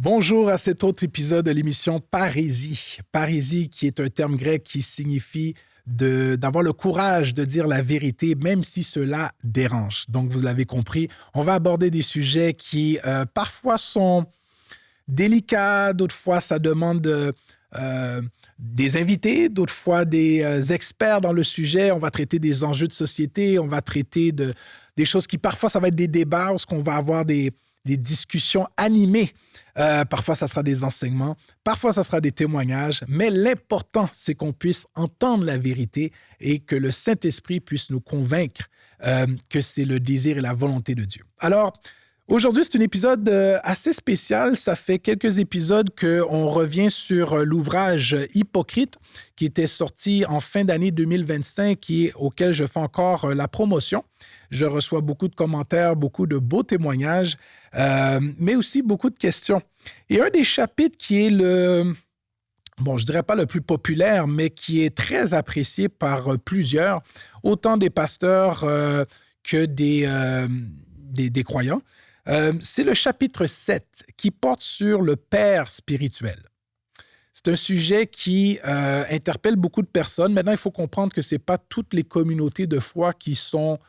Bonjour à cet autre épisode de l'émission Parésie. Parésie qui est un terme grec qui signifie d'avoir le courage de dire la vérité, même si cela dérange. Donc, vous l'avez compris, on va aborder des sujets qui parfois sont délicats, d'autres fois ça demande des invités, d'autres fois des experts dans le sujet. On va traiter des enjeux de société, on va traiter des choses qui parfois ça va être des débats, où on va avoir des discussions animées. Parfois, ça sera des enseignements, parfois, ça sera des témoignages, mais l'important, c'est qu'on puisse entendre la vérité et que le Saint-Esprit puisse nous convaincre que c'est le désir et la volonté de Dieu. Alors, aujourd'hui, c'est un épisode assez spécial. Ça fait quelques épisodes qu'on revient sur l'ouvrage Hypocrite qui était sorti en fin d'année 2025 et auquel je fais encore la promotion. Je reçois beaucoup de commentaires, beaucoup de beaux témoignages, mais aussi beaucoup de questions. Et un des chapitres qui est je dirais pas le plus populaire, mais qui est très apprécié par plusieurs, autant des pasteurs que des croyants, c'est le chapitre 7 qui porte sur le père spirituel. C'est un sujet qui interpelle beaucoup de personnes. Maintenant, il faut comprendre que ce n'est pas toutes les communautés de foi qui ont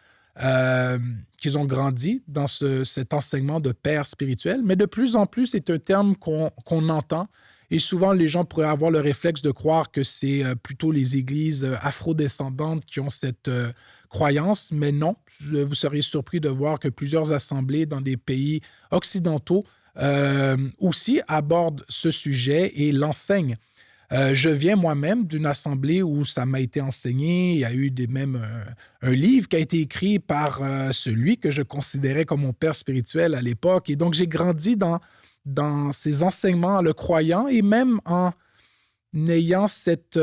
grandi dans cet enseignement de père spirituel, mais de plus en plus, c'est un terme qu'on entend. Et souvent, les gens pourraient avoir le réflexe de croire que c'est plutôt les églises afrodescendantes qui ont cette croyance, mais non. Vous seriez surpris de voir que plusieurs assemblées dans des pays occidentaux aussi abordent ce sujet et l'enseignent. Je viens moi-même d'une assemblée où ça m'a été enseigné. Il y a eu même un livre qui a été écrit par celui que je considérais comme mon père spirituel à l'époque. Et donc, j'ai grandi dans ces enseignements en le croyant et même en ayant cet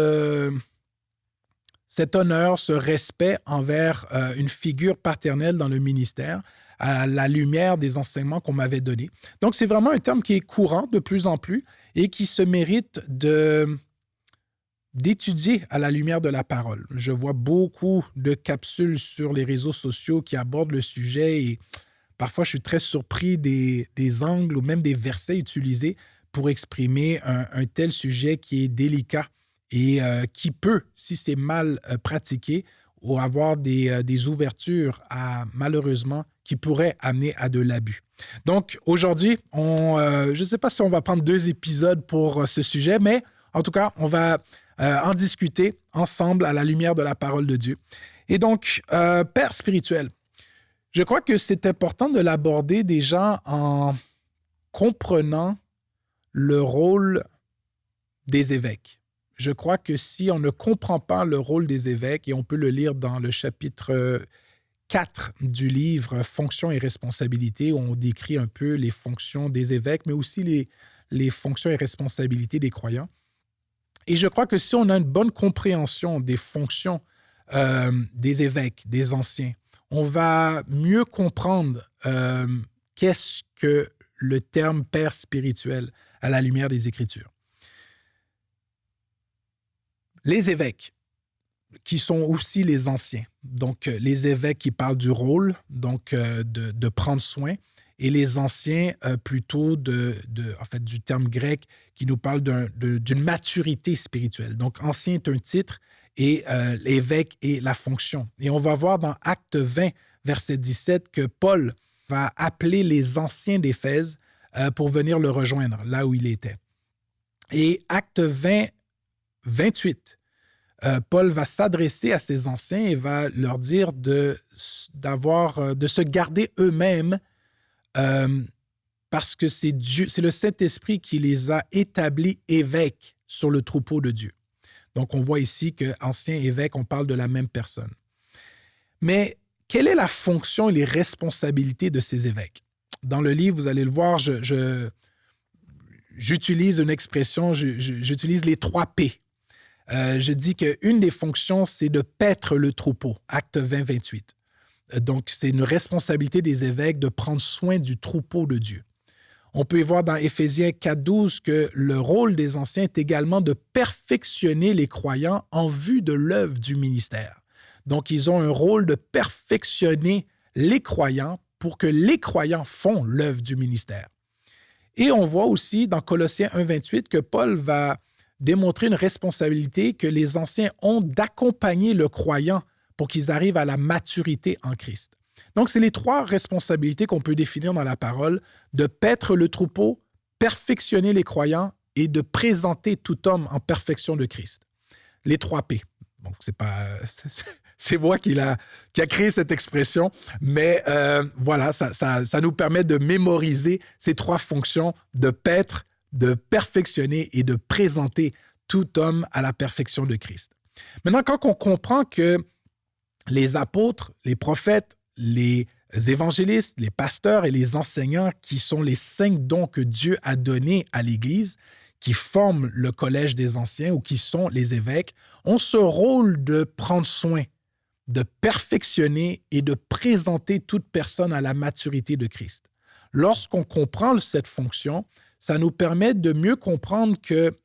honneur, ce respect envers une figure paternelle dans le ministère à la lumière des enseignements qu'on m'avait donnés. Donc, c'est vraiment un terme qui est courant de plus en plus et qui se mérite d'étudier à la lumière de la parole. Je vois beaucoup de capsules sur les réseaux sociaux qui abordent le sujet et parfois, je suis très surpris des angles ou même des versets utilisés pour exprimer un tel sujet qui est délicat et qui peut, si c'est mal pratiqué, ou avoir des ouvertures malheureusement, qui pourraient amener à de l'abus. Donc, aujourd'hui, je ne sais pas si on va prendre 2 épisodes pour ce sujet, mais en tout cas, on va en discuter ensemble à la lumière de la parole de Dieu. Et donc, père spirituel, je crois que c'est important de l'aborder déjà en comprenant le rôle des évêques. Je crois que si on ne comprend pas le rôle des évêques, et on peut le lire dans le chapitre 4 du livre « Fonctions et responsabilités », où on décrit un peu les fonctions des évêques, mais aussi les fonctions et responsabilités des croyants. Et je crois que si on a une bonne compréhension des fonctions des évêques, des anciens, on va mieux comprendre qu'est-ce que le terme « père spirituel » à la lumière des Écritures. Les évêques, qui sont aussi les anciens, donc les évêques qui parlent du rôle, donc de prendre soin, et les anciens plutôt du terme grec qui nous parle d'une maturité spirituelle. Donc, ancien est un titre et l'évêque est la fonction. Et on va voir dans Acte 20, verset 17, que Paul va appeler les anciens d'Éphèse pour venir le rejoindre là où il était. Et Acte 20, 28, Paul va s'adresser à ces anciens et va leur dire de se garder eux-mêmes parce que c'est le Saint-Esprit qui les a établis évêques sur le troupeau de Dieu. Donc, on voit ici qu'ancien évêque, on parle de la même personne. Mais quelle est la fonction et les responsabilités de ces évêques? Dans le livre, vous allez le voir, j'utilise une expression, j'utilise les 3 P. Je dis qu'une des fonctions, c'est de paître le troupeau, Acte 20, 28. Donc, c'est une responsabilité des évêques de prendre soin du troupeau de Dieu. On peut y voir dans Éphésiens 4, 12 que le rôle des anciens est également de perfectionner les croyants en vue de l'œuvre du ministère. Donc, ils ont un rôle de perfectionner les croyants pour que les croyants font l'œuvre du ministère. Et on voit aussi dans Colossiens 1,28 que Paul va démontrer une responsabilité que les anciens ont d'accompagner le croyant pour qu'ils arrivent à la maturité en Christ. Donc, c'est les trois responsabilités qu'on peut définir dans la parole, de paître le troupeau, perfectionner les croyants et de présenter tout homme en perfection de Christ. Les trois P. Bon, c'est moi qui a créé cette expression, mais voilà, ça nous permet de mémoriser ces trois fonctions de paître, de perfectionner et de présenter tout homme à la perfection de Christ. Maintenant, quand on comprend que les apôtres, les prophètes, les évangélistes, les pasteurs et les enseignants qui sont les 5 dons que Dieu a donnés à l'Église, qui forment le collège des anciens ou qui sont les évêques, ont ce rôle de prendre soin, de perfectionner et de présenter toute personne à la maturité de Christ. Lorsqu'on comprend cette fonction, ça nous permet de mieux comprendre que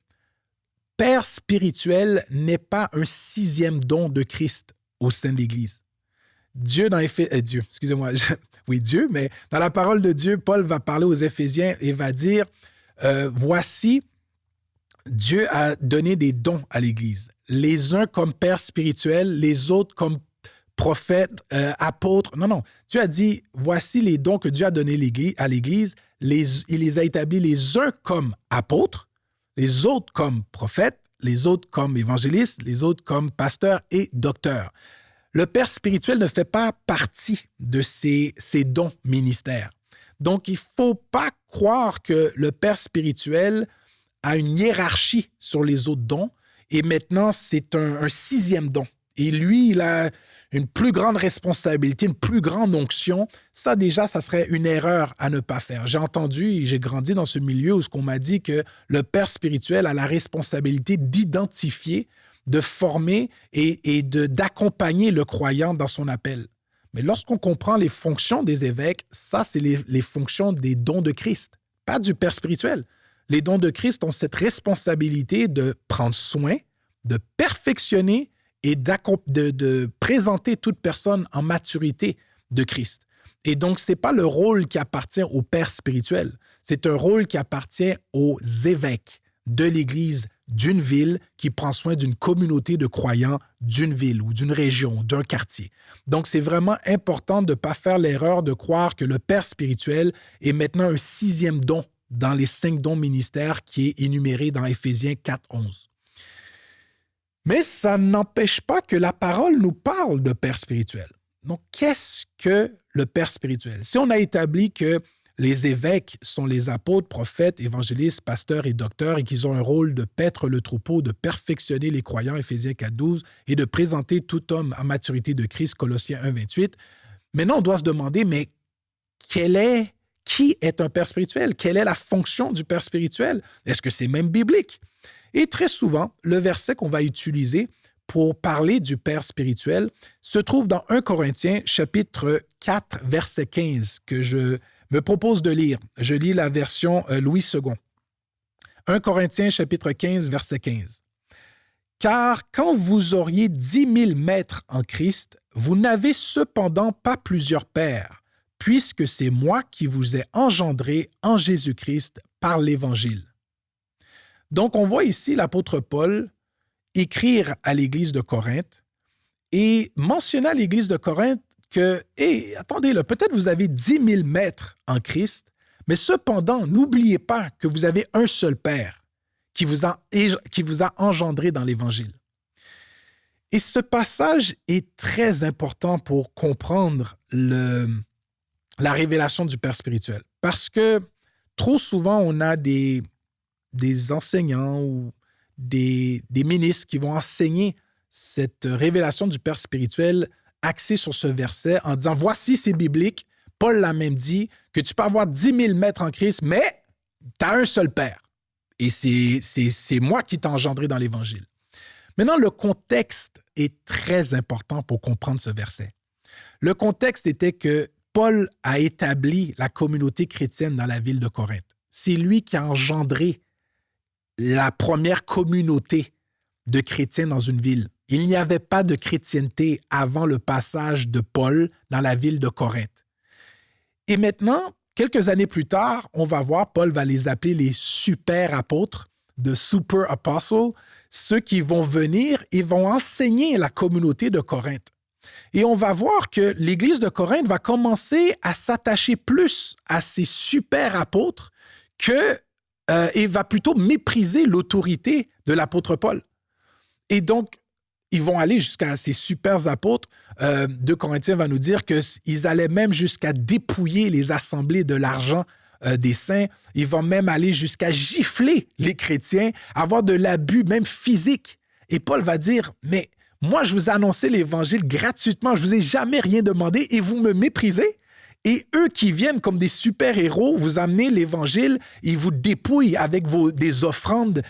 Père spirituel n'est pas un 6e don de Christ au sein de l'Église. Dieu, mais dans la parole de Dieu, Paul va parler aux Éphésiens et va dire, voici, Dieu a donné des dons à l'Église, les uns comme père spirituel, les autres comme prophètes, apôtres. Non, Dieu a dit, voici les dons que Dieu a donnés à l'Église, il les a établis les uns comme apôtres, les autres comme prophètes, les autres comme évangélistes, les autres comme pasteurs et docteurs. Le père spirituel ne fait pas partie de ces dons ministères. Donc, il ne faut pas croire que le père spirituel a une hiérarchie sur les autres dons et maintenant, c'est un 6e don. Et lui, il a une plus grande responsabilité, une plus grande onction. Ça, déjà, ça serait une erreur à ne pas faire. J'ai entendu et j'ai grandi dans ce milieu où on m'a dit que le père spirituel a la responsabilité d'identifier, de former et d'accompagner le croyant dans son appel. Mais lorsqu'on comprend les fonctions des évêques, ça, c'est les fonctions des dons de Christ, pas du père spirituel. Les dons de Christ ont cette responsabilité de prendre soin, de perfectionner et de présenter toute personne en maturité de Christ. Et donc, ce n'est pas le rôle qui appartient au père spirituel, c'est un rôle qui appartient aux évêques de l'Église d'une ville qui prend soin d'une communauté de croyants d'une ville ou d'une région, d'un quartier. Donc, c'est vraiment important de ne pas faire l'erreur de croire que le père spirituel est maintenant un 6e don dans les 5 dons ministères qui est énuméré dans Éphésiens 4:11. Mais ça n'empêche pas que la parole nous parle de père spirituel. Donc, qu'est-ce que le père spirituel? Si on a établi que les évêques sont les apôtres, prophètes, évangélistes, pasteurs et docteurs et qu'ils ont un rôle de paître le troupeau, de perfectionner les croyants, Éphésiens 4:12, et de présenter tout homme à maturité de Christ, Colossiens 1:28. Maintenant, on doit se demander, mais qui est un père spirituel? Quelle est la fonction du père spirituel? Est-ce que c'est même biblique? Et très souvent, le verset qu'on va utiliser pour parler du père spirituel se trouve dans 1 Corinthiens, chapitre 4, verset 15, que je me propose de lire. Je lis la version Louis II. 1 Corinthiens, chapitre 15, verset 15. « Car quand vous auriez 10 000 maîtres en Christ, vous n'avez cependant pas plusieurs pères, puisque c'est moi qui vous ai engendré en Jésus-Christ par l'Évangile. » Donc, on voit ici l'apôtre Paul écrire à l'Église de Corinthe et mentionner à l'Église de Corinthe que, attendez, là, peut-être vous avez 10 000 maîtres en Christ, mais cependant, n'oubliez pas que vous avez un seul Père qui vous a engendré dans l'Évangile. Et ce passage est très important pour comprendre la révélation du Père spirituel. Parce que trop souvent, on a des enseignants ou des ministres qui vont enseigner cette révélation du Père spirituel axée sur ce verset en disant « Voici, c'est biblique. Paul l'a même dit que tu peux avoir 10 000 maîtres en Christ, mais tu as un seul Père. Et c'est moi qui t'ai engendré dans l'Évangile. » Maintenant, le contexte est très important pour comprendre ce verset. Le contexte était que Paul a établi la communauté chrétienne dans la ville de Corinthe. C'est lui qui a engendré la première communauté de chrétiens dans une ville. Il n'y avait pas de chrétienté avant le passage de Paul dans la ville de Corinthe. Et maintenant, quelques années plus tard, on va voir, Paul va les appeler les super apôtres, de super apostles, ceux qui vont venir et vont enseigner la communauté de Corinthe. Et on va voir que l'Église de Corinthe va commencer à s'attacher plus à ces super apôtres et va plutôt mépriser l'autorité de l'apôtre Paul. Et donc, ils vont aller jusqu'à ces super apôtres. 2 Corinthiens va nous dire qu'ils allaient même jusqu'à dépouiller les assemblées de l'argent des saints. Ils vont même aller jusqu'à gifler les chrétiens, avoir de l'abus, même physique. Et Paul va dire, mais moi, je vous ai annoncé l'Évangile gratuitement, je ne vous ai jamais rien demandé et vous me méprisez. Et eux qui viennent comme des super-héros, vous amenez l'Évangile, ils vous dépouillent avec des offrandes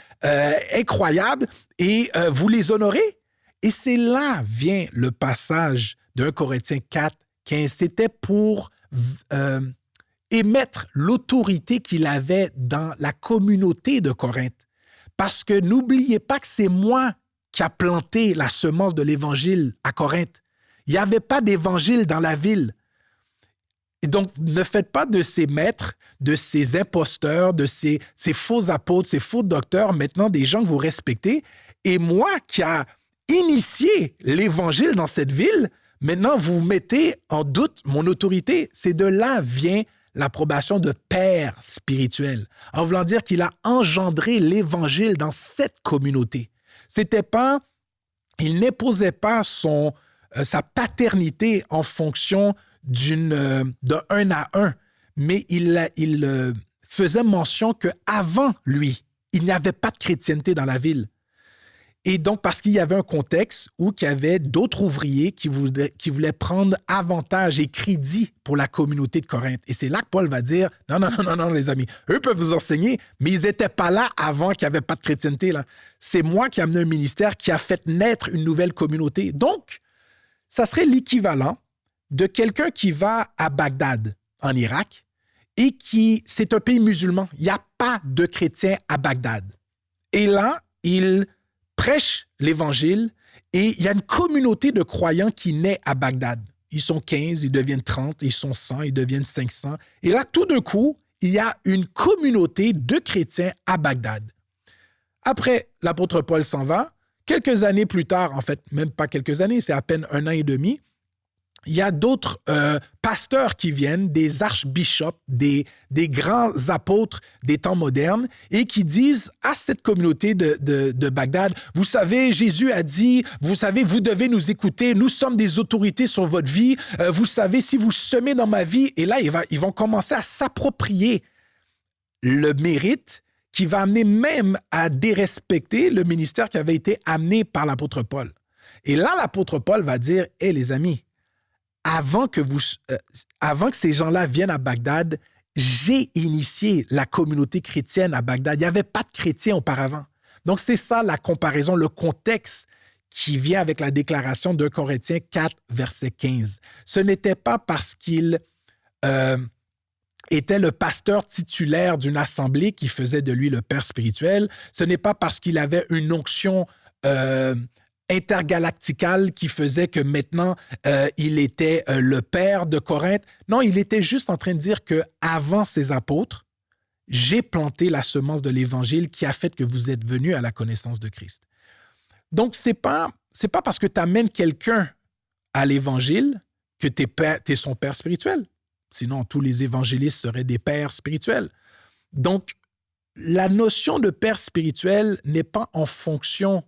incroyables et vous les honorez. Et c'est là vient le passage de 1 Corinthiens 4, 15. C'était pour émettre l'autorité qu'il avait dans la communauté de Corinthe. Parce que n'oubliez pas que c'est moi qui a planté la semence de l'Évangile à Corinthe. Il n'y avait pas d'Évangile dans la ville. Et donc, ne faites pas de ces maîtres, de ces imposteurs, de ces faux apôtres, ces faux docteurs, maintenant des gens que vous respectez. Et moi qui a initié l'Évangile dans cette ville, maintenant vous mettez en doute mon autorité. C'est de là vient l'approbation de père spirituel, en voulant dire qu'il a engendré l'Évangile dans cette communauté. Il n'imposait pas sa paternité en fonction de un à un, mais il faisait mention qu'avant lui, il n'y avait pas de chrétienté dans la ville. Et donc, parce qu'il y avait un contexte où il y avait d'autres ouvriers qui voulaient prendre avantage et crédit pour la communauté de Corinthe. Et c'est là que Paul va dire, non, les amis, eux peuvent vous enseigner, mais ils n'étaient pas là avant qu'il n'y avait pas de chrétienté. Là. C'est moi qui ai amené un ministère qui a fait naître une nouvelle communauté. Donc, ça serait l'équivalent de quelqu'un qui va à Bagdad, en Irak, et c'est un pays musulman. Il n'y a pas de chrétiens à Bagdad. Et là, il prêche l'Évangile et il y a une communauté de croyants qui naît à Bagdad. Ils sont 15, ils deviennent 30, ils sont 100, ils deviennent 500. Et là, tout d'un coup, il y a une communauté de chrétiens à Bagdad. Après, l'apôtre Paul s'en va. Quelques années plus tard, en fait, même pas quelques années, c'est à peine 1 an et demi, il y a d'autres pasteurs qui viennent, des archbishops, des grands apôtres des temps modernes et qui disent à cette communauté de Bagdad, vous savez, Jésus a dit, vous savez, vous devez nous écouter, nous sommes des autorités sur votre vie, vous savez, si vous semez dans ma vie, et là, ils vont commencer à s'approprier le mérite qui va amener même à dérespecter le ministère qui avait été amené par l'apôtre Paul. Et là, l'apôtre Paul va dire, « Hé, les amis, avant que ces gens-là viennent à Bagdad, j'ai initié la communauté chrétienne à Bagdad. Il n'y avait pas de chrétiens auparavant. » Donc, c'est ça la comparaison, le contexte qui vient avec la déclaration de Corinthiens 4, verset 15. Ce n'était pas parce qu'il était le pasteur titulaire d'une assemblée qui faisait de lui le père spirituel. Ce n'est pas parce qu'il avait une onction intergalacticale qui faisait que maintenant, il était le père de Corinthe. Non, il était juste en train de dire qu'avant ces apôtres, j'ai planté la semence de l'Évangile qui a fait que vous êtes venus à la connaissance de Christ. Donc, c'est pas parce que tu amènes quelqu'un à l'Évangile que tu es son père spirituel. Sinon, tous les évangélistes seraient des pères spirituels. Donc, la notion de père spirituel n'est pas en fonction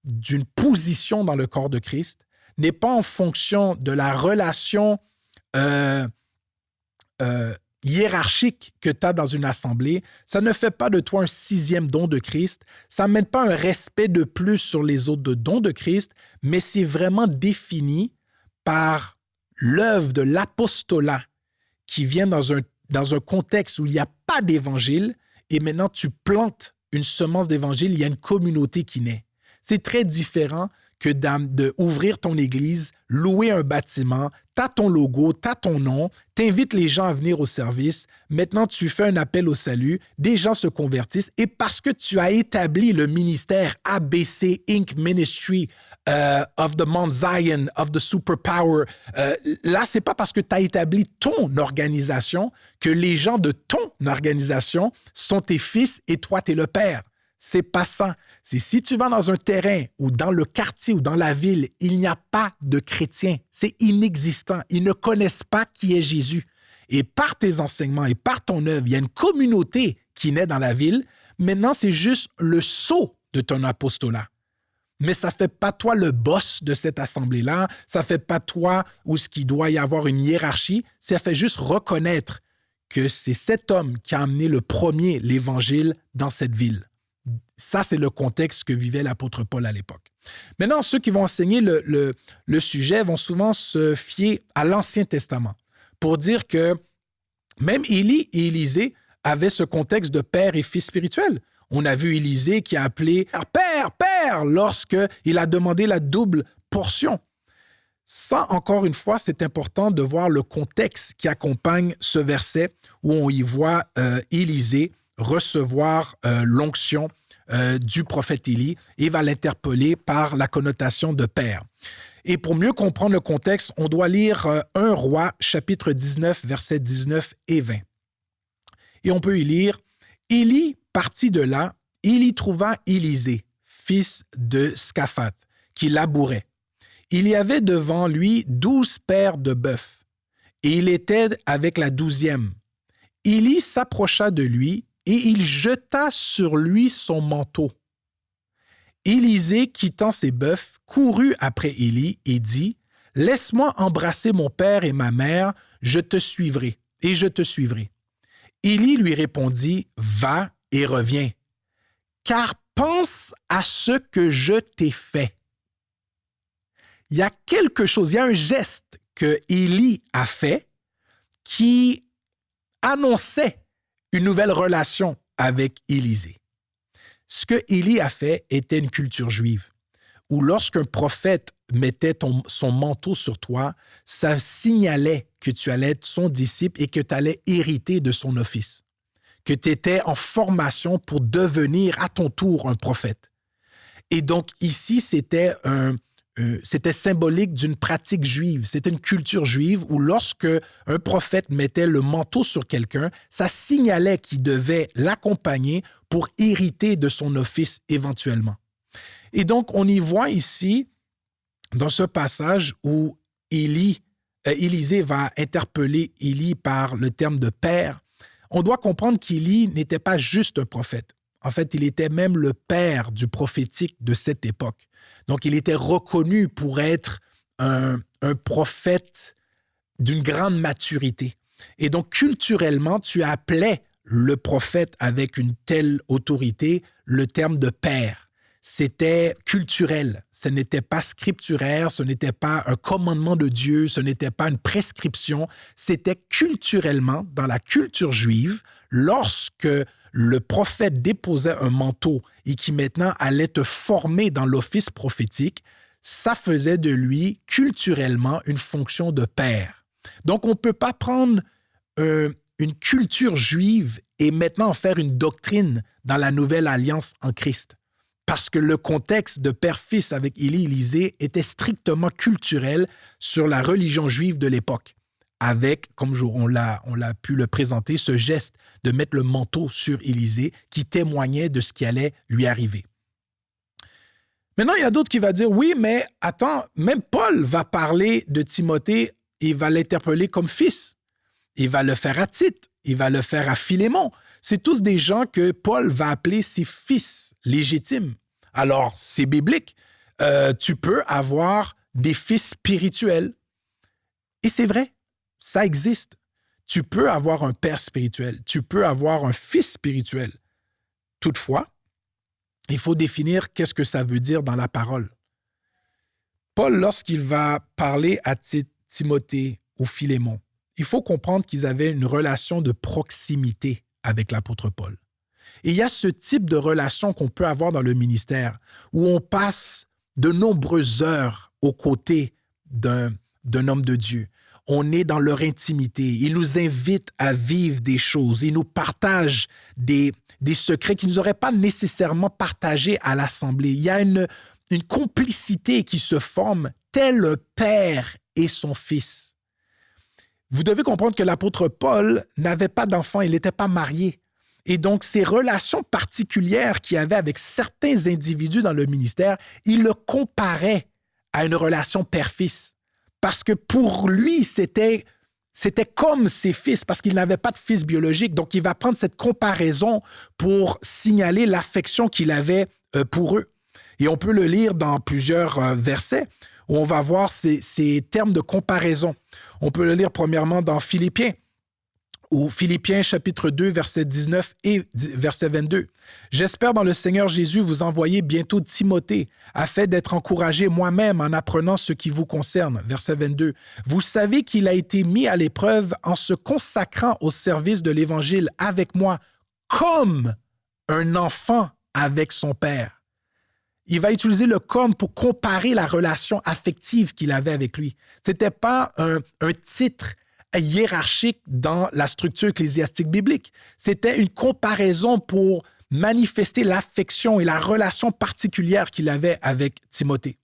d'une position dans le corps de Christ, n'est pas en fonction de la relation hiérarchique que tu as dans une assemblée. Ça ne fait pas de toi un 6e don de Christ. Ça n'amène pas un respect de plus sur les autres dons de Christ, mais c'est vraiment défini par l'œuvre de l'apostolat qui vient dans un contexte où il n'y a pas d'évangile et maintenant tu plantes une semence d'évangile, il y a une communauté qui naît. C'est très différent que d'ouvrir ton église, louer un bâtiment, tu as ton logo, tu as ton nom, tu invites les gens à venir au service. Maintenant, tu fais un appel au salut, des gens se convertissent et parce que tu as établi le ministère ABC Inc. Ministry of the Mount Zion, of the superpower. Là, c'est pas parce que tu as établi ton organisation que les gens de ton organisation sont tes fils et toi, tu es le père. C'est pas ça. C'est si tu vas dans un terrain ou dans le quartier ou dans la ville, il n'y a pas de chrétiens. C'est inexistant. Ils ne connaissent pas qui est Jésus. Et par tes enseignements et par ton œuvre, il y a une communauté qui naît dans la ville. Maintenant, c'est juste le sceau de ton apostolat. Mais ça ne fait pas toi le boss de cette assemblée-là. Ça ne fait pas toi où ce qu'il doit y avoir une hiérarchie. Ça fait juste reconnaître que c'est cet homme qui a amené le premier l'Évangile dans cette ville. Ça, c'est le contexte que vivait l'apôtre Paul à l'époque. Maintenant, ceux qui vont enseigner le sujet vont souvent se fier à l'Ancien Testament pour dire que même Élie et Élisée avaient ce contexte de père et fils spirituel. On a vu Élisée qui a appelé « Père, Père » lorsqu'il a demandé la double portion. Ça, encore une fois, c'est important de voir le contexte qui accompagne ce verset où on y voit Élisée recevoir l'onction du prophète Élie et va l'interpeller par la connotation de père. Et pour mieux comprendre le contexte, on doit lire 1 Roi, chapitre 19, versets 19 et 20. Et on peut y lire « Élie partit de là, il y trouva Élisée, fils de Scaphat, qui labourait. Il y avait devant lui 12 paires de bœufs, et il était avec la 12e. Élie s'approcha de lui, et il jeta sur lui son manteau. Élisée, quittant ses bœufs, courut après Élie et dit, « Laisse-moi embrasser mon père et ma mère, je te suivrai. » Élie lui répondit, « Va et reviens, car pense à ce que je t'ai fait. » Il y a quelque chose, il y a un geste que Élie a fait qui annonçait une nouvelle relation avec Élisée. Ce que Élie a fait était une culture juive, où lorsqu'un prophète mettait son manteau sur toi, ça signalait que tu allais être son disciple et que tu allais hériter de son office, que tu étais en formation pour devenir à ton tour un prophète. Et donc ici, c'était symbolique d'une pratique juive. C'était une culture juive où lorsque un prophète mettait le manteau sur quelqu'un, ça signalait qu'il devait l'accompagner pour hériter de son office éventuellement. Et donc, on y voit ici, dans ce passage où Élisée va interpeller Élie par le terme de père, on doit comprendre qu'Élie n'était pas juste un prophète. En fait, il était même le père du prophétique de cette époque. Donc, il était reconnu pour être un prophète d'une grande maturité. Et donc, culturellement, tu appelais le prophète avec une telle autorité le terme de père. C'était culturel, ce n'était pas scripturaire, ce n'était pas un commandement de Dieu, ce n'était pas une prescription, c'était culturellement, dans la culture juive, lorsque le prophète déposait un manteau et qui maintenant allait te former dans l'office prophétique, ça faisait de lui culturellement une fonction de père. Donc, on ne peut pas prendre une culture juive et maintenant en faire une doctrine dans la nouvelle alliance en Christ. Parce que le contexte de père-fils avec Élie et Élisée était strictement culturel sur la religion juive de l'époque, avec, comme on l'a pu le présenter, ce geste de mettre le manteau sur Élisée qui témoignait de ce qui allait lui arriver. Maintenant, il y a d'autres qui vont dire, oui, mais attends, même Paul va parler de Timothée, il va l'interpeller comme fils. Il va le faire à Tite, il va le faire à Philémon. C'est tous des gens que Paul va appeler ses fils légitimes. Alors, c'est biblique. Tu peux avoir des fils spirituels. Et c'est vrai, ça existe. Tu peux avoir un père spirituel, tu peux avoir un fils spirituel. Toutefois, il faut définir qu'est-ce que ça veut dire dans la parole. Paul, lorsqu'il va parler à Timothée ou Philémon, il faut comprendre qu'ils avaient une relation de proximité avec l'apôtre Paul. Et il y a ce type de relation qu'on peut avoir dans le ministère, où on passe de nombreuses heures aux côtés d'un homme de Dieu. On est dans leur intimité. Ils nous invitent à vivre des choses. Ils nous partagent des secrets qu'ils n'auraient pas nécessairement partagés à l'assemblée. Il y a une complicité qui se forme tel un père et son fils. Vous devez comprendre que l'apôtre Paul n'avait pas d'enfant, il n'était pas marié. Et donc, ces relations particulières qu'il avait avec certains individus dans le ministère, il le comparait à une relation père-fils. Parce que pour lui, c'était comme ses fils, parce qu'il n'avait pas de fils biologique. Donc, il va prendre cette comparaison pour signaler l'affection qu'il avait pour eux. Et on peut le lire dans plusieurs versets où on va voir ces termes de comparaison. On peut le lire premièrement dans Philippiens, ou Philippiens chapitre 2, verset 19 et verset 22. « J'espère dans le Seigneur Jésus vous envoyer bientôt Timothée, afin d'être encouragé moi-même en apprenant ce qui vous concerne. » Verset 22. « Vous savez qu'il a été mis à l'épreuve en se consacrant au service de l'Évangile avec moi, comme un enfant avec son père. » Il va utiliser le « comme » pour comparer la relation affective qu'il avait avec lui. Ce n'était pas un titre hiérarchique dans la structure ecclésiastique biblique. C'était une comparaison pour manifester l'affection et la relation particulière qu'il avait avec Timothée.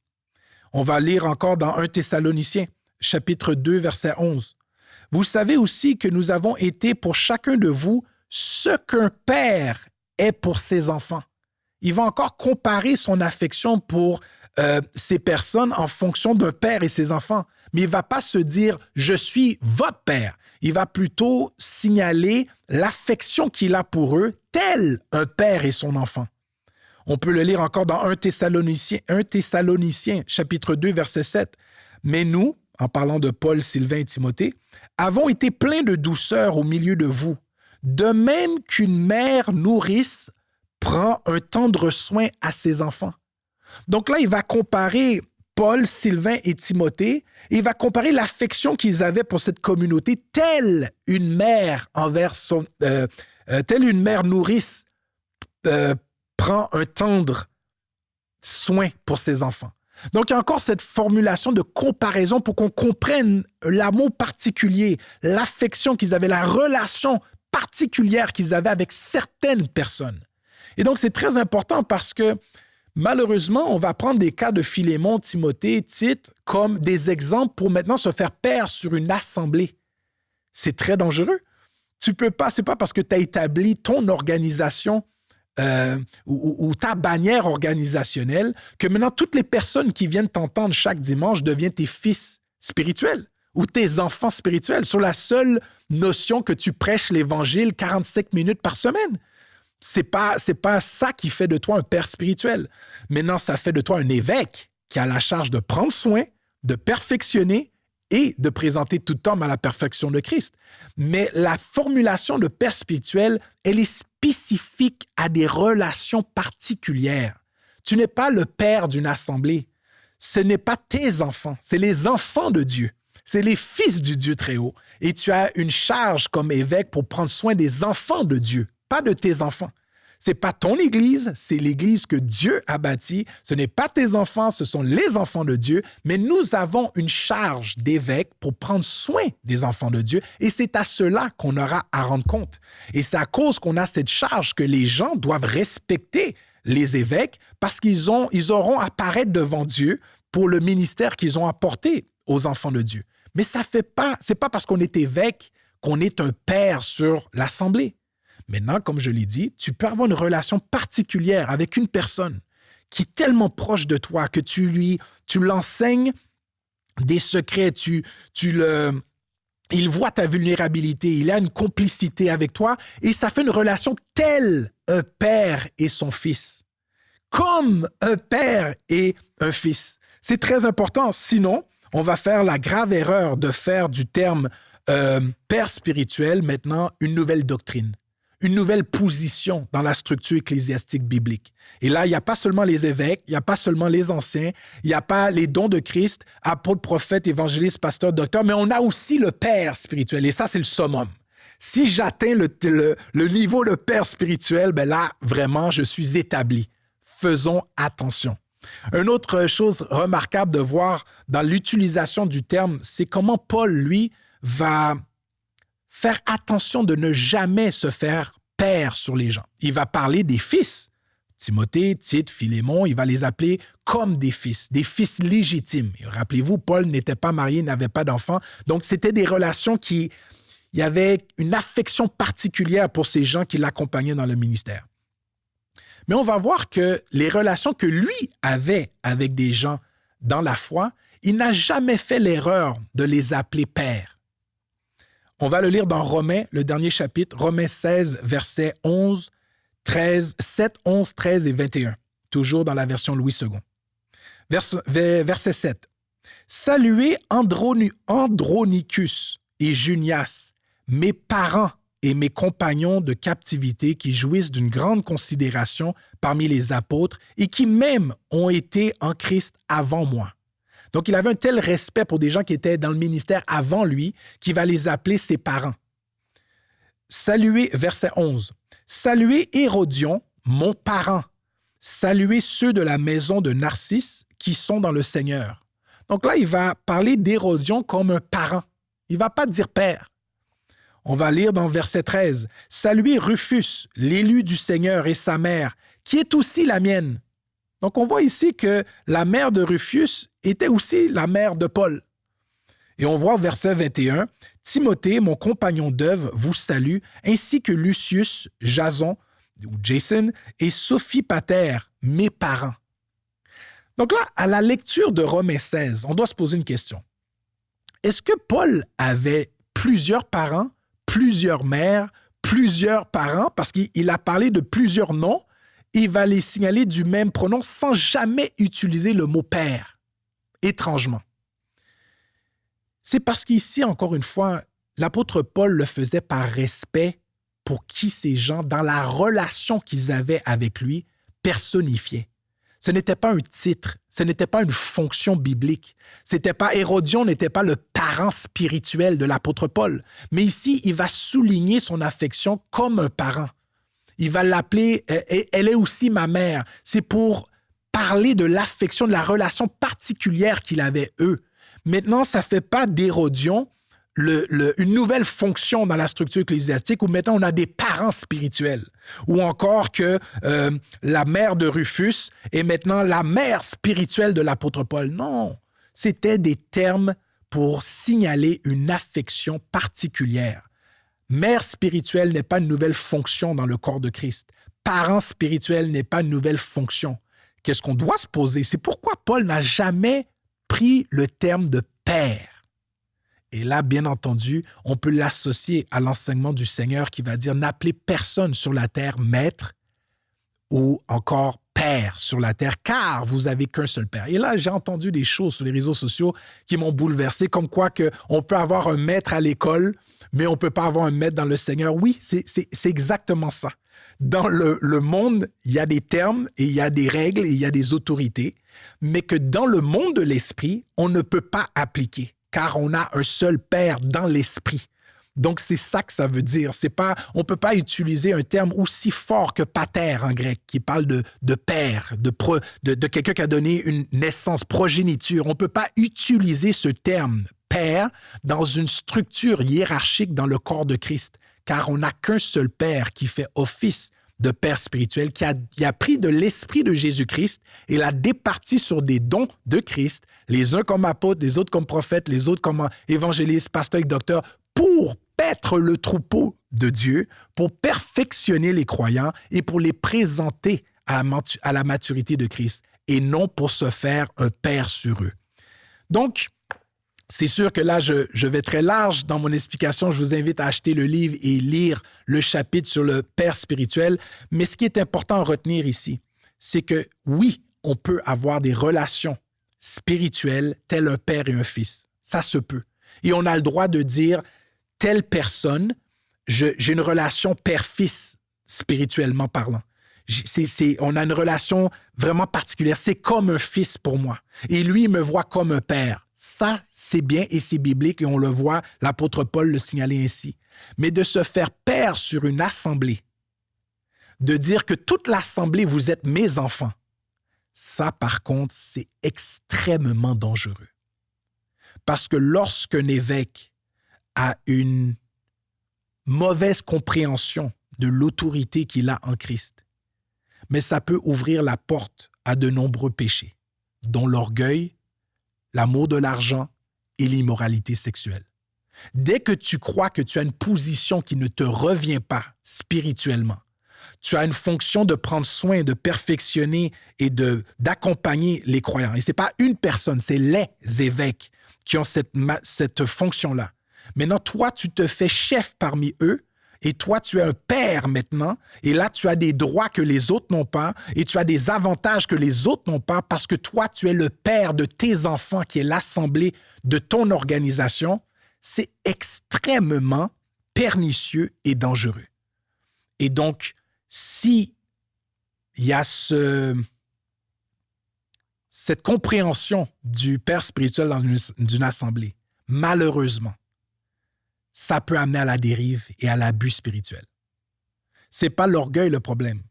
On va lire encore dans 1 Thessaloniciens, chapitre 2, verset 11. « Vous savez aussi que nous avons été pour chacun de vous ce qu'un père est pour ses enfants. » Il va encore comparer son affection pour ces personnes en fonction d'un père et ses enfants. Mais il ne va pas se dire « je suis votre père ». Il va plutôt signaler l'affection qu'il a pour eux, tel un père et son enfant. On peut le lire encore dans 1 Thessaloniciens, chapitre 2, verset 7. « Mais nous, en parlant de Paul, Sylvain et Timothée, avons été pleins de douceur au milieu de vous, de même qu'une mère nourrice prend un tendre soin à ses enfants. » Donc là, il va comparer Paul, Sylvain et Timothée, et il va comparer l'affection qu'ils avaient pour cette communauté, telle une mère telle une mère nourrice prend un tendre soin pour ses enfants. Donc, il y a encore cette formulation de comparaison pour qu'on comprenne l'amour particulier, l'affection qu'ils avaient, la relation particulière qu'ils avaient avec certaines personnes. Et donc, c'est très important parce que malheureusement, on va prendre des cas de Philémon, Timothée, Tite comme des exemples pour maintenant se faire pair sur une assemblée. C'est très dangereux. Tu peux pas, c'est pas parce que tu as établi ton organisation ou ta bannière organisationnelle que maintenant toutes les personnes qui viennent t'entendre chaque dimanche deviennent tes fils spirituels ou tes enfants spirituels sur la seule notion que tu prêches l'Évangile 45 minutes par semaine. C'est pas ça qui fait de toi un père spirituel. Maintenant, ça fait de toi un évêque qui a la charge de prendre soin, de perfectionner et de présenter tout homme à la perfection de Christ. Mais la formulation de père spirituel, elle est spécifique à des relations particulières. Tu n'es pas le père d'une assemblée. Ce n'est pas tes enfants, c'est les enfants de Dieu. C'est les fils du Dieu très haut. Et tu as une charge comme évêque pour prendre soin des enfants de Dieu, pas de tes enfants. Ce n'est pas ton Église, c'est l'Église que Dieu a bâtie. Ce n'est pas tes enfants, ce sont les enfants de Dieu. Mais nous avons une charge d'évêque pour prendre soin des enfants de Dieu. Et c'est à cela qu'on aura à rendre compte. Et c'est à cause qu'on a cette charge que les gens doivent respecter les évêques parce qu'ils auront à paraître devant Dieu pour le ministère qu'ils ont apporté aux enfants de Dieu. Mais c'est pas parce qu'on est évêque qu'on est un père sur l'assemblée. Maintenant, comme je l'ai dit, tu peux avoir une relation particulière avec une personne qui est tellement proche de toi que tu l'enseignes des secrets, il voit ta vulnérabilité, il a une complicité avec toi et ça fait une relation telle un père et son fils, comme un père et un fils. C'est très important, sinon on va faire la grave erreur de faire du terme père spirituel maintenant une nouvelle doctrine. Une nouvelle position dans la structure ecclésiastique biblique. Et là, il n'y a pas seulement les évêques, il n'y a pas seulement les anciens, il n'y a pas les dons de Christ, apôtres, prophètes, évangélistes, pasteurs, docteurs, mais on a aussi le père spirituel. Et ça, c'est le summum. Si j'atteins le niveau de père spirituel, ben là, vraiment, je suis établi. Faisons attention. Une autre chose remarquable de voir dans l'utilisation du terme, c'est comment Paul, lui, va faire attention de ne jamais se faire père sur les gens. Il va parler des fils, Timothée, Tite, Philémon, il va les appeler comme des fils légitimes. Et rappelez-vous, Paul n'était pas marié, n'avait pas d'enfants. Donc, c'était des relations il y avait une affection particulière pour ces gens qui l'accompagnaient dans le ministère. Mais on va voir que les relations que lui avait avec des gens dans la foi, il n'a jamais fait l'erreur de les appeler pères. On va le lire dans Romains, le dernier chapitre, Romains 16, versets 11, 13, 7, 11, 13 et 21, toujours dans la version Louis II. Verset 7. « Saluez Andronicus et Junias, mes parents et mes compagnons de captivité qui jouissent d'une grande considération parmi les apôtres et qui même ont été en Christ avant moi. » Donc, il avait un tel respect pour des gens qui étaient dans le ministère avant lui qu'il va les appeler ses parents. Saluez, verset 11. « Saluez Hérodion, mon parent. Saluez ceux de la maison de Narcisse qui sont dans le Seigneur. » Donc là, il va parler d'Hérodion comme un parent. Il ne va pas dire père. On va lire dans verset 13. « Saluez Rufus, l'élu du Seigneur et sa mère, qui est aussi la mienne. » Donc on voit ici que la mère de Rufus était aussi la mère de Paul. Et on voit au verset 21, « Timothée, mon compagnon d'œuvre, vous salue, ainsi que Lucius, Jason, ou Jason, et Sophie Pater, mes parents. » Donc là, à la lecture de Romains 16, on doit se poser une question. Est-ce que Paul avait plusieurs parents, plusieurs mères, plusieurs parents, parce qu'il a parlé de plusieurs noms, il va les signaler du même pronom sans jamais utiliser le mot « père », étrangement. C'est parce qu'ici, encore une fois, l'apôtre Paul le faisait par respect pour qui ces gens, dans la relation qu'ils avaient avec lui, personnifiaient. Ce n'était pas un titre, ce n'était pas une fonction biblique. Hérodion n'était pas le parent spirituel de l'apôtre Paul. Mais ici, il va souligner son affection comme un parent. Il va l'appeler « elle est aussi ma mère ». C'est pour parler de l'affection, de la relation particulière qu'il avait eux. Maintenant, ça ne fait pas d'Hérodion une nouvelle fonction dans la structure ecclésiastique où maintenant on a des parents spirituels. Ou encore que la mère de Rufus est maintenant la mère spirituelle de l'apôtre Paul. Non, c'était des termes pour signaler une affection particulière. Mère spirituelle n'est pas une nouvelle fonction dans le corps de Christ. Parent spirituel n'est pas une nouvelle fonction. Qu'est-ce qu'on doit se poser? C'est pourquoi Paul n'a jamais pris le terme de père. Et là, bien entendu, on peut l'associer à l'enseignement du Seigneur qui va dire « N'appelez personne sur la terre maître ou encore père sur la terre, car vous n'avez qu'un seul père. » Et là, j'ai entendu des choses sur les réseaux sociaux qui m'ont bouleversé, comme quoi on peut avoir un maître à l'école, mais on ne peut pas avoir un maître dans le Seigneur. Oui, c'est exactement ça. Dans le monde, il y a des termes et il y a des règles et il y a des autorités, mais que dans le monde de l'esprit, on ne peut pas appliquer, car on a un seul Père dans l'esprit. Donc, c'est ça que ça veut dire. On ne peut pas utiliser un terme aussi fort que pater en grec, qui parle de père, de quelqu'un qui a donné une naissance, progéniture. On ne peut pas utiliser ce terme père dans une structure hiérarchique dans le corps de Christ, car on n'a qu'un seul Père qui fait office de Père spirituel, qui a pris de l'esprit de Jésus-Christ et l'a départi sur des dons de Christ, les uns comme apôtres, les autres comme prophètes, les autres comme évangélistes, pasteurs et docteurs, pour paître le troupeau de Dieu, pour perfectionner les croyants et pour les présenter à la maturité de Christ, et non pour se faire un Père sur eux. Donc, c'est sûr que là, je vais très large dans mon explication. Je vous invite à acheter le livre et lire le chapitre sur le Père spirituel. Mais ce qui est important à retenir ici, c'est que oui, on peut avoir des relations spirituelles telles un père et un fils. Ça se peut. Et on a le droit de dire, telle personne, j'ai une relation père-fils spirituellement parlant. On a une relation vraiment particulière. C'est comme un fils pour moi. Et lui, il me voit comme un père. Ça, c'est bien et c'est biblique et on le voit, l'apôtre Paul le signalait ainsi. Mais de se faire père sur une assemblée, de dire que toute l'assemblée, vous êtes mes enfants, ça, par contre, c'est extrêmement dangereux. Parce que lorsqu'un évêque a une mauvaise compréhension de l'autorité qu'il a en Christ, mais ça peut ouvrir la porte à de nombreux péchés, dont l'orgueil, l'amour de l'argent et l'immoralité sexuelle. Dès que tu crois que tu as une position qui ne te revient pas spirituellement, tu as une fonction de prendre soin, de perfectionner et d'accompagner les croyants. Et ce n'est pas une personne, c'est les évêques qui ont cette fonction-là. Maintenant, toi, tu te fais chef parmi eux et toi, tu es un père maintenant. Et là, tu as des droits que les autres n'ont pas et tu as des avantages que les autres n'ont pas parce que toi, tu es le père de tes enfants qui est l'assemblée de ton organisation. C'est extrêmement pernicieux et dangereux. Et donc, si il y a cette compréhension du père spirituel dans une assemblée, malheureusement, ça peut amener à la dérive et à l'abus spirituel. Ce n'est pas l'orgueil le problème.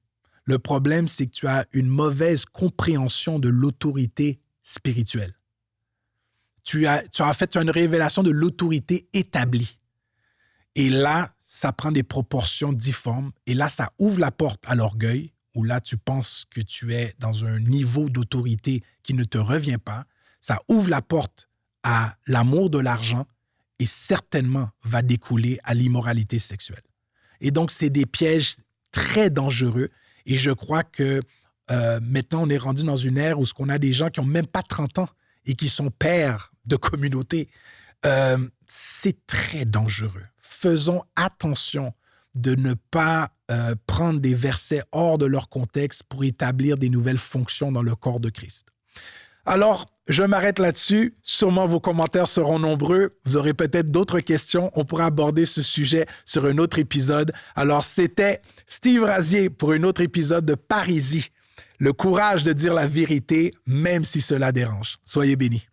Le problème, c'est que tu as une mauvaise compréhension de l'autorité spirituelle. Tu as une révélation de l'autorité établie. Et là, ça prend des proportions difformes. Et là, ça ouvre la porte à l'orgueil, où là, tu penses que tu es dans un niveau d'autorité qui ne te revient pas. Ça ouvre la porte à l'amour de l'argent et certainement va découler à l'immoralité sexuelle. Et donc, c'est des pièges très dangereux. Et je crois que maintenant, on est rendu dans une ère où on a des gens qui n'ont même pas 30 ans et qui sont pères de communauté. C'est très dangereux. Faisons attention de ne pas prendre des versets hors de leur contexte pour établir des nouvelles fonctions dans le corps de Christ. Alors, je m'arrête là-dessus. Sûrement, vos commentaires seront nombreux. Vous aurez peut-être d'autres questions. On pourra aborder ce sujet sur un autre épisode. Alors, c'était Steve Razier pour un autre épisode de Parisie. Le courage de dire la vérité, même si cela dérange. Soyez bénis.